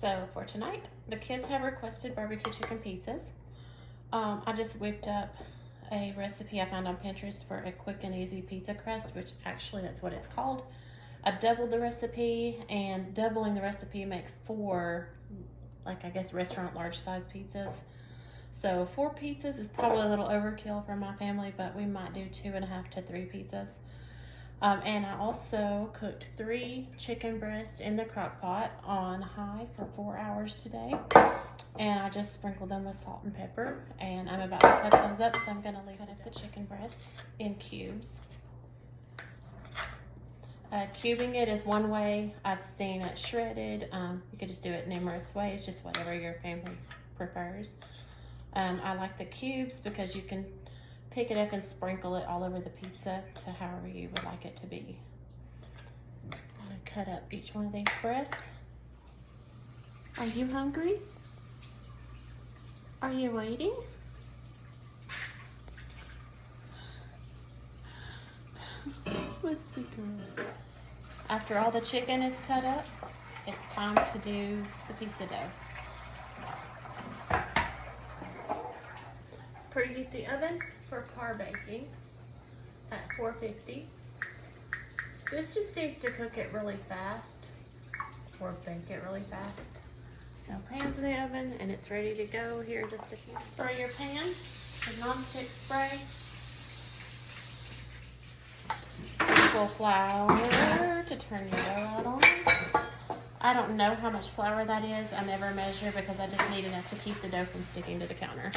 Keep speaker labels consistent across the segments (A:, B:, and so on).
A: So for tonight, the kids have requested barbecue chicken pizzas. I just whipped up a recipe I found on Pinterest for a quick and easy pizza crust, which actually that's what it's called. I doubled the recipe, and doubling the recipe makes 4, like I guess restaurant large size pizzas. So 4 pizzas is probably a little overkill for my family, but we might do 2.5 to 3 pizzas. And I also cooked 3 chicken breasts in the crock pot on high for 4 hours today. And I just sprinkled them with salt and pepper. And I'm about to cut those up, so I'm going to cut up the chicken breast in cubes. Cubing it is one way. I've seen it shredded. You could just do it numerous ways, just whatever your family prefers. I like the cubes because you can pick it up and sprinkle it all over the pizza to however you would like it to be. I'm going to cut up each one of these breasts. Are you hungry? Are you waiting? Let's see. After all the chicken is cut up, it's time to do the pizza dough. Preheat the oven for par baking at 450. This just seems to cook it really fast or bake it really fast. No pan's in the oven and it's ready to go here in just a few. Spray your pan with non-stick spray. Sprinkle flour to turn your dough out on. I don't know how much flour that is. I never measure because I just need enough to keep the dough from sticking to the counter.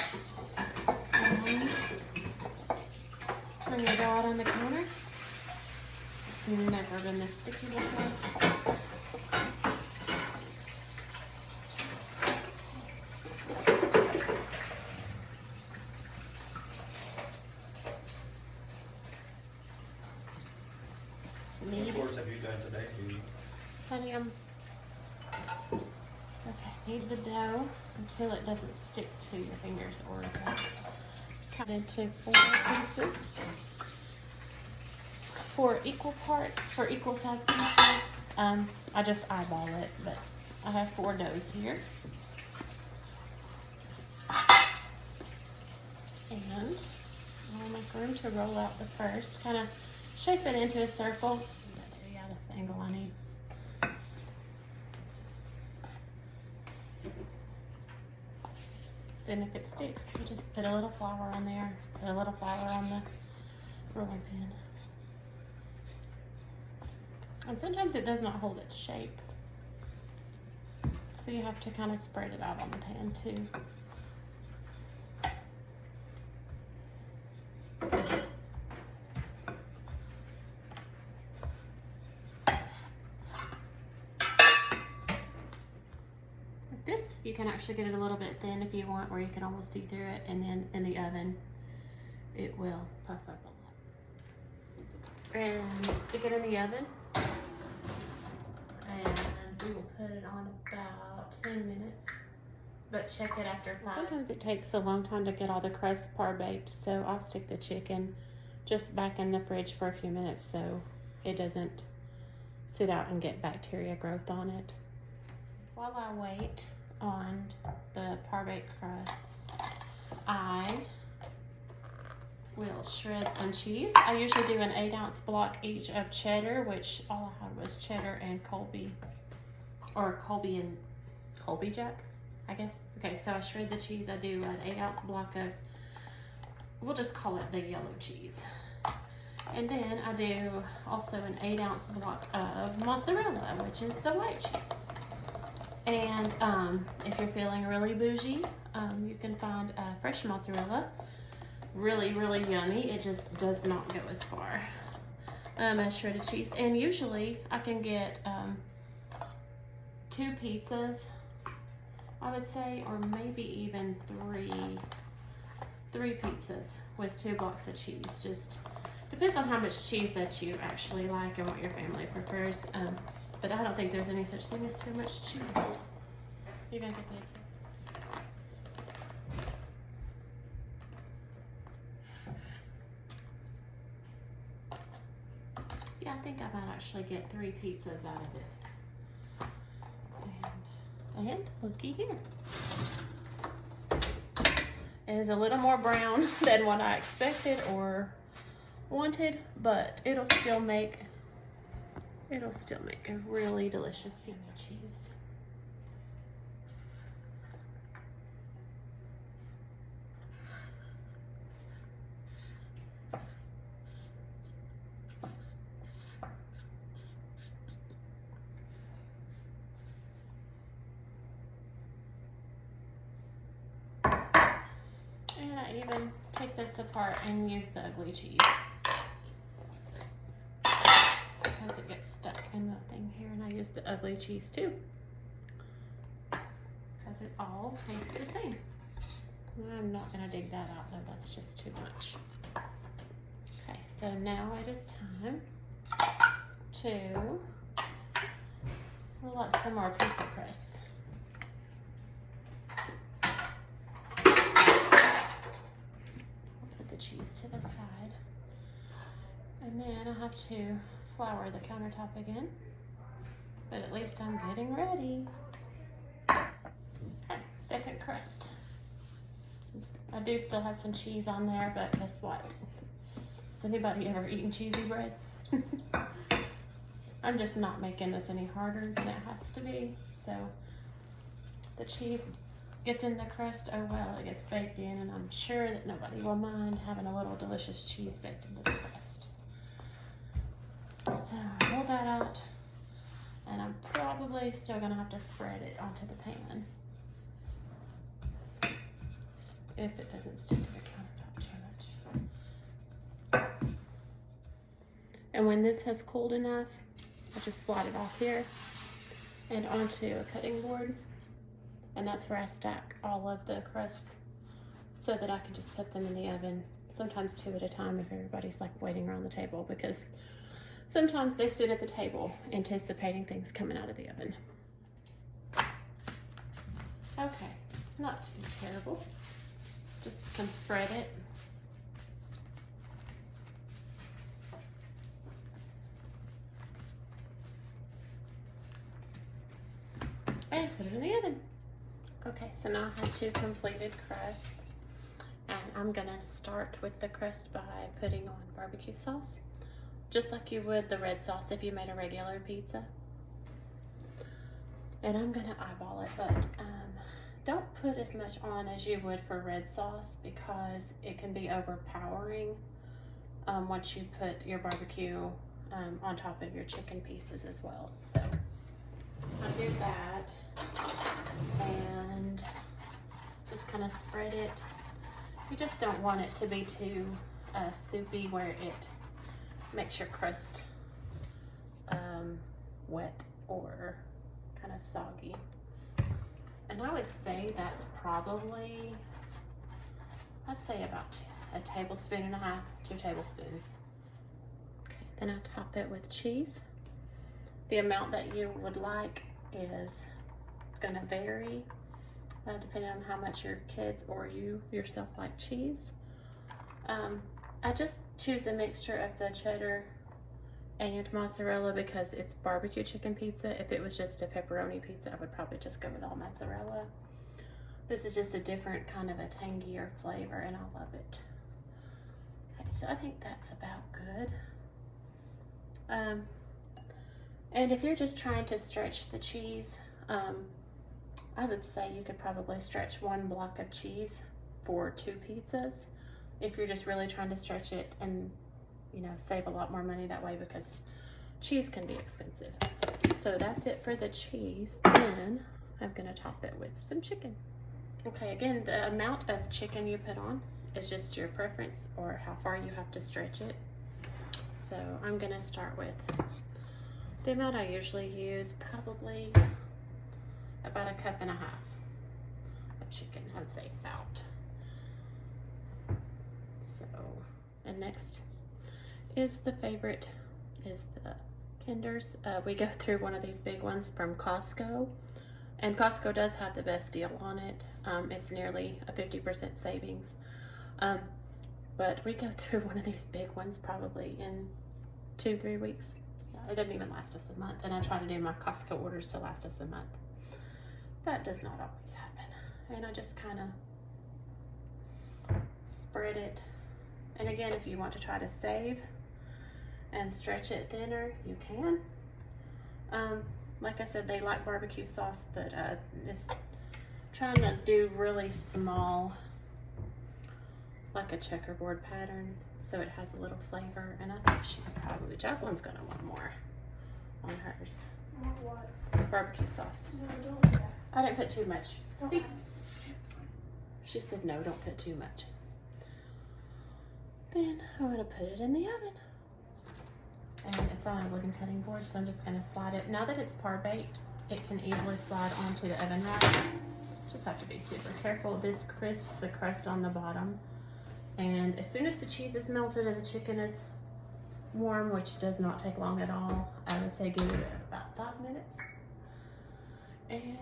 A: Turn your dough out on the counter. It's never been this sticky before.
B: What chores have you done today, Judy?
A: Honey, okay, knead the dough until it doesn't stick to your fingers or cut into 4 pieces. 4 equal parts for equal size pieces. I just eyeball it, but I have 4 doughs here. And I'll make room to roll out the first. Kind of shape it into a circle. Yeah, that's the angle I need. Then if it sticks, you just put a little flour on there, put a little flour on the rolling pin. And sometimes it does not hold its shape. So you have to kind of spread it out on the pan too. This, you can actually get it a little bit thin if you want, where you can almost see through it, and then in the oven it will puff up a lot. And stick it in the oven, and we will put it on about 10 minutes, but check it after 5. Sometimes it takes a long time to get all the crust par baked, so I'll stick the chicken just back in the fridge for a few minutes so it doesn't sit out and get bacteria growth on it. While I wait on the par-baked crust, I will shred some cheese. I usually do an 8-ounce block each of cheddar, which all I had was cheddar and Colby, or Colby and Colby Jack, I guess. Okay, so I shred the cheese. I do an 8-ounce block of, we'll just call it the yellow cheese. And then I do also an 8-ounce block of mozzarella, which is the white cheese. And if you're feeling really bougie, you can find fresh mozzarella. Really, really yummy. It just does not go as far as shredded cheese. And usually I can get 2 pizzas, I would say, or maybe even 3 pizzas with 2 blocks of cheese. Just depends on how much cheese that you actually like and what your family prefers. But I don't think there's any such thing as too much cheese. You're gonna get big. Yeah, I think I might actually get 3 pizzas out of this. And And looky here. It is a little more brown than what I expected or wanted, but it'll still make a really delicious pizza cheese. And I even take this apart and use the ugly cheese because it gets stuck in the thing here, and I use the ugly cheese too because it all tastes the same. I'm not going to dig that out though, that's just too much. Okay, so now it is time to roll out some more pizza crust. Cheese to the side, and then I have to flour the countertop again, but at least I'm getting ready. Okay, second crust. I do still have some cheese on there, but guess what? Has anybody ever eaten cheesy bread? I'm just not making this any harder than it has to be, so the cheese gets in the crust, oh well, it gets baked in, and I'm sure that nobody will mind having a little delicious cheese baked into the crust. So roll that out, and I'm probably still gonna have to spread it onto the pan if it doesn't stick to the countertop too much. And when this has cooled enough, I just slide it off here and onto a cutting board. And that's where I stack all of the crusts so that I can just put them in the oven, sometimes 2 at a time if everybody's like waiting around the table, because sometimes they sit at the table anticipating things coming out of the oven. Okay, not too terrible. Just gonna spread it. And put it in the oven. Okay, so now I have 2 completed crusts, and I'm gonna start with the crust by putting on barbecue sauce, just like you would the red sauce if you made a regular pizza. And I'm gonna eyeball it, but don't put as much on as you would for red sauce because it can be overpowering once you put your barbecue on top of your chicken pieces as well. So I'll do that and just kind of spread it. You just don't want it to be too soupy where it makes your crust wet or kind of soggy. And I would say that's probably, I'd say about 1.5 tablespoons, 2 tablespoons. Okay, then I top it with cheese. The amount that you would like is gonna vary depending on how much your kids or you yourself like cheese. I just choose a mixture of the cheddar and mozzarella because it's barbecue chicken pizza. If it was just a pepperoni pizza, I would probably just go with all mozzarella. This is just a different kind of a tangier flavor, and I love it. Okay, so I think that's about good. And if you're just trying to stretch the cheese, I would say you could probably stretch 1 block of cheese for 2 pizzas if you're just really trying to stretch it and, you know, save a lot more money that way because cheese can be expensive. So that's it for the cheese. Then I'm gonna top it with some chicken. Okay, again, the amount of chicken you put on is just your preference or how far you have to stretch it. So I'm gonna start with the amount I usually use, probably about 1.5 cups of chicken, I would say about. So, and next is the favorite, is the Kinders. We go through one of these big ones from Costco, and Costco does have the best deal on it. It's nearly a 50% savings. But we go through one of these big ones probably in 2-3 weeks. It doesn't even last us a month, and I try to do my Costco orders to last us a month. that does not always happen. And I just kind of spread it. And again, if you want to try to save and stretch it thinner, you can. Like I said, they like barbecue sauce, but it's trying to do really small, like a checkerboard pattern, so it has a little flavor. And I think Jacqueline's gonna want more on hers.
C: More what?
A: Barbecue sauce.
C: No, don't do that.
A: I didn't put too much.
C: Don't
A: See?
C: have it. It's fine.
A: She said no, don't put too much. Then I'm gonna put it in the oven. And it's on a wooden cutting board, so I'm just gonna slide it. Now that it's par baked, it can easily slide onto the oven rack. Just have to be super careful. This crisps the crust on the bottom. And as soon as the cheese is melted and the chicken is warm, which does not take long at all, I would say give it about 5 minutes. And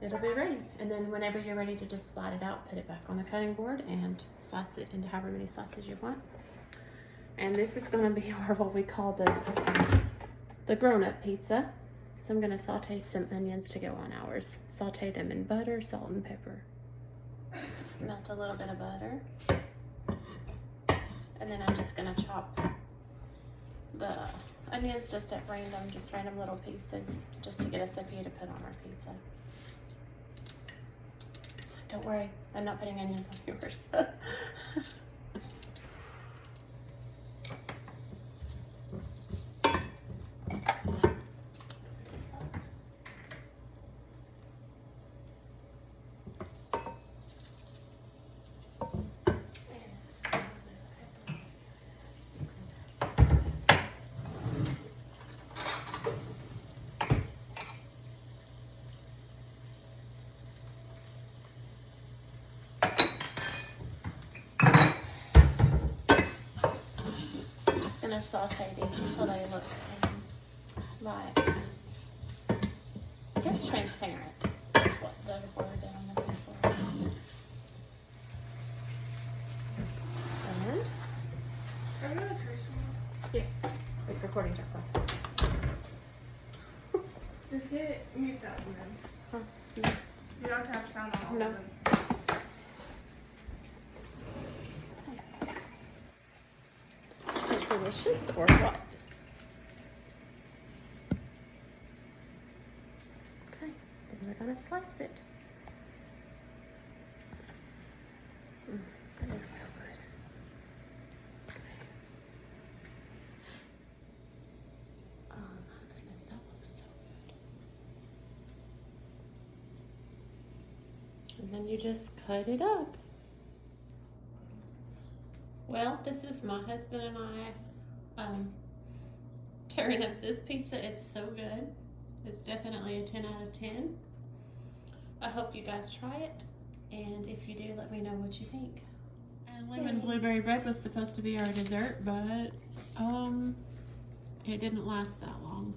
A: it'll be ready. And then whenever you're ready to just slide it out, put it back on the cutting board and slice it into however many slices you want. And this is gonna be what we call the grown-up pizza. So I'm gonna saute some onions to go on ours. Saute them in butter, salt, and pepper. Just melt a little bit of butter. And then I'm just gonna chop the onions just at random, just random little pieces, just to get us a few to put on our pizza. Don't worry, I'm not putting onions on yours. Gonna saute these till they look like, I guess, transparent. That's what the word that I'm looking for is. And
C: Are you gonna curse me?
A: yes, it's recording, Jacqueline.
C: Just mute that one then.
A: Huh?
C: You don't have to have sound on all
A: No.
C: of them.
A: It's delicious or what? Okay, then we're gonna slice it. That looks so good. Okay. Oh my goodness, that looks so good. And then you just cut it up. Well, this is my husband and I tearing up this pizza. It's so good. It's definitely a 10 out of 10. I hope you guys try it. And if you do, let me know what you think. And lemon blueberry bread was supposed to be our dessert, but it didn't last that long.